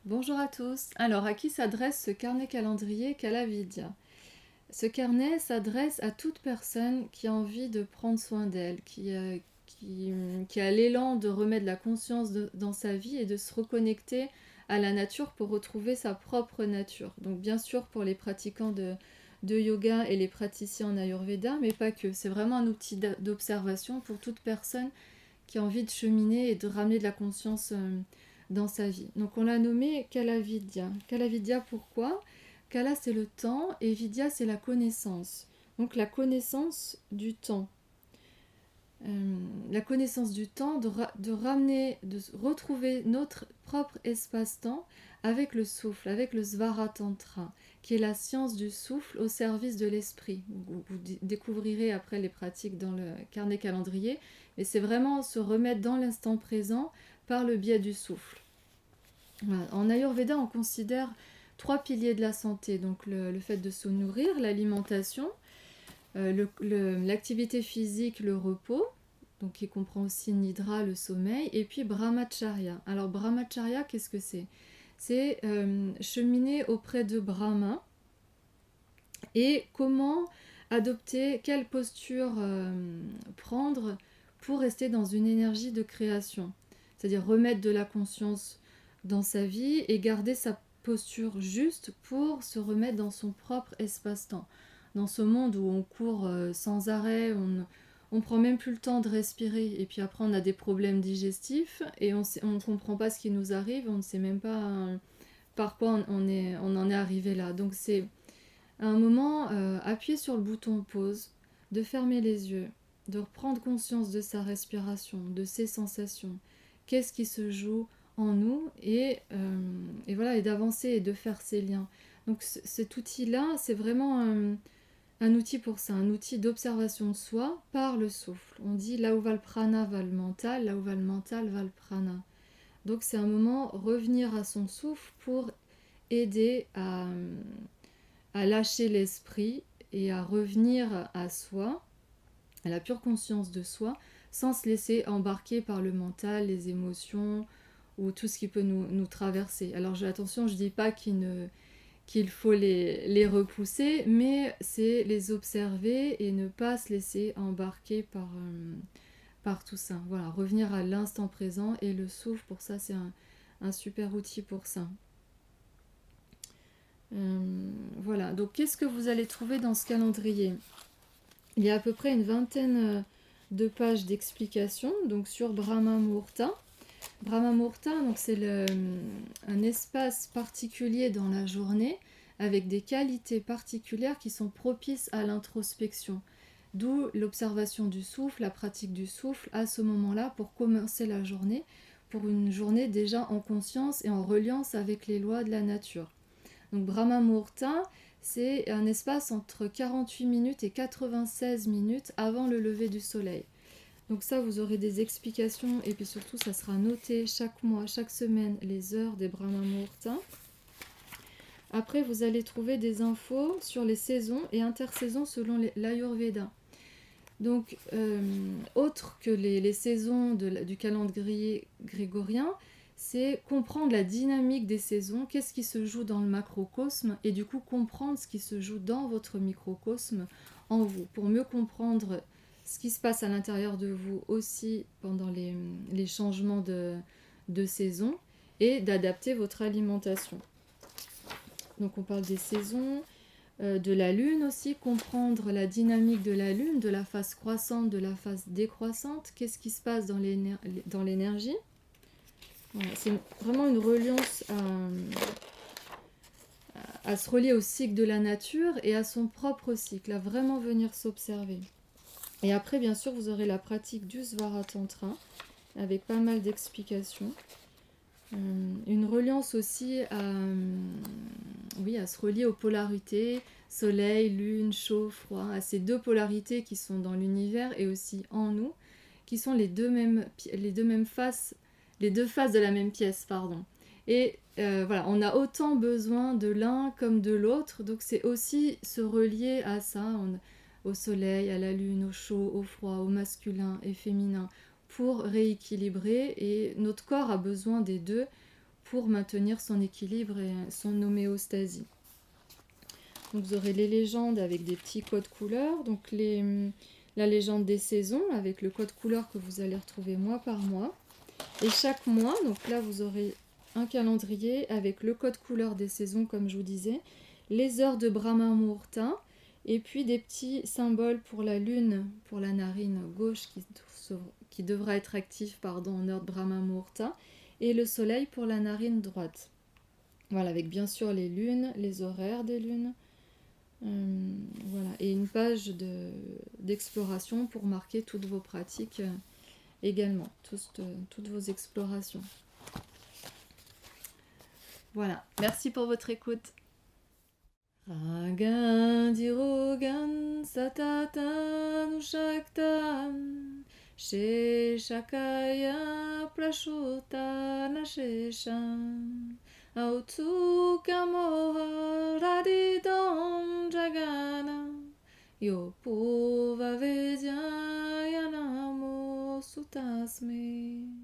Bonjour à tous. Alors, à qui s'adresse ce carnet calendrier Kalavidya? Ce carnet s'adresse à toute personne qui a envie de prendre soin d'elle, qui a l'élan de remettre la conscience dans sa vie et de se reconnecter à la nature pour retrouver sa propre nature. Donc, bien sûr, pour les pratiquants de yoga et les praticiens en Ayurveda, mais pas que. C'est vraiment un outil d'observation pour toute personne qui a envie de cheminer et de ramener de la conscience dans sa vie. Donc on l'a nommé Kalavidya. Kalavidya pourquoi? Kala c'est le temps et Vidya c'est la connaissance. Donc la connaissance du temps. La connaissance du temps, de ramener, de retrouver notre propre espace-temps avec le souffle, avec le Svaratantra, qui est la science du souffle au service de l'esprit. Vous découvrirez après les pratiques dans le carnet calendrier, mais c'est vraiment se remettre dans l'instant présent par le biais du souffle. Voilà. En Ayurveda, on considère 3 piliers de la santé, donc le fait de se nourrir, l'alimentation, l'activité physique, le repos, donc qui comprend aussi Nidra, le sommeil, et puis Brahmacharya. Alors Brahmacharya, qu'est-ce que c'est? C'est cheminer auprès de Brahma et comment adopter, quelle posture prendre pour rester dans une énergie de création. C'est-à-dire remettre de la conscience dans sa vie et garder sa posture juste pour se remettre dans son propre espace-temps. Dans ce monde où on court sans arrêt, on prend même plus le temps de respirer et puis après on a des problèmes digestifs et on ne comprend pas ce qui nous arrive, on ne sait même pas par quoi on en est arrivé là. Donc c'est à un moment appuyer sur le bouton pause, de fermer les yeux, de reprendre conscience de sa respiration, de ses sensations, qu'est-ce qui se joue en nous et voilà, et d'avancer et de faire ces liens. Donc cet outil-là, c'est vraiment un outil pour ça, un outil d'observation de soi par le souffle. On dit là où va le prana va le mental, là où va le mental va le prana. Donc c'est un moment revenir à son souffle pour aider à lâcher l'esprit et à revenir à soi, à la pure conscience de soi, sans se laisser embarquer par le mental, les émotions ou tout ce qui peut nous traverser. Alors attention, je ne dis pas qu'il faut les repousser, mais c'est les observer et ne pas se laisser embarquer par tout ça. Voilà, revenir à l'instant présent et le souffle, pour ça, c'est un super outil pour ça. Voilà, donc qu'est-ce que vous allez trouver dans ce calendrier? Il y a à peu près une vingtaine de pages d'explications donc sur Brahma Muhurta. Brahma Muhurta, donc c'est un espace particulier dans la journée avec des qualités particulières qui sont propices à l'introspection. D'où l'observation du souffle, la pratique du souffle à ce moment-là pour commencer la journée, pour une journée déjà en conscience et en reliance avec les lois de la nature. Donc Brahma Muhurta, c'est un espace entre 48 minutes et 96 minutes avant le lever du soleil. Donc ça, vous aurez des explications et puis surtout, ça sera noté chaque mois, chaque semaine, les heures des Brahma Muhurta. Après, vous allez trouver des infos sur les saisons et intersaisons selon l'Ayurveda. Donc, autre que les saisons du calendrier grégorien, c'est comprendre la dynamique des saisons, qu'est-ce qui se joue dans le macrocosme, et du coup comprendre ce qui se joue dans votre microcosme en vous, pour mieux comprendre ce qui se passe à l'intérieur de vous aussi pendant les changements de saison, et d'adapter votre alimentation. Donc on parle des saisons, de la lune aussi, comprendre la dynamique de la lune, de la phase croissante, de la phase décroissante, qu'est-ce qui se passe dans l'énergie. Voilà, c'est vraiment une reliance à se relier au cycle de la nature et à son propre cycle, à vraiment venir s'observer. Et après, bien sûr, vous aurez la pratique du Svaratantra, avec pas mal d'explications. Une reliance aussi à se relier aux polarités, soleil, lune, chaud, froid, à ces deux polarités qui sont dans l'univers et aussi en nous, qui sont les deux faces de la même pièce, pardon. Et voilà, on a autant besoin de l'un comme de l'autre, donc c'est aussi se relier à ça, au soleil, à la lune, au chaud, au froid, au masculin et féminin, pour rééquilibrer, et notre corps a besoin des deux pour maintenir son équilibre et son homéostasie. Donc vous aurez les légendes avec des petits codes couleurs, donc la légende des saisons avec le code couleur que vous allez retrouver mois par mois. Et chaque mois, donc là vous aurez un calendrier avec le code couleur des saisons comme je vous disais, les heures de Brahma Muhurta, et puis des petits symboles pour la lune, pour la narine gauche qui devra être active en heure de Brahma Muhurta, et le soleil pour la narine droite. Voilà, avec bien sûr les lunes, les horaires des lunes, voilà, et une page d'exploration pour marquer toutes vos pratiques également, toutes vos explorations. Voilà, merci pour votre écoute. Ragan dirogan satatan shaktan sheshakaya prashutana sheshan autu kamoha radidam jagana yopuva vedyaya namo sutasme.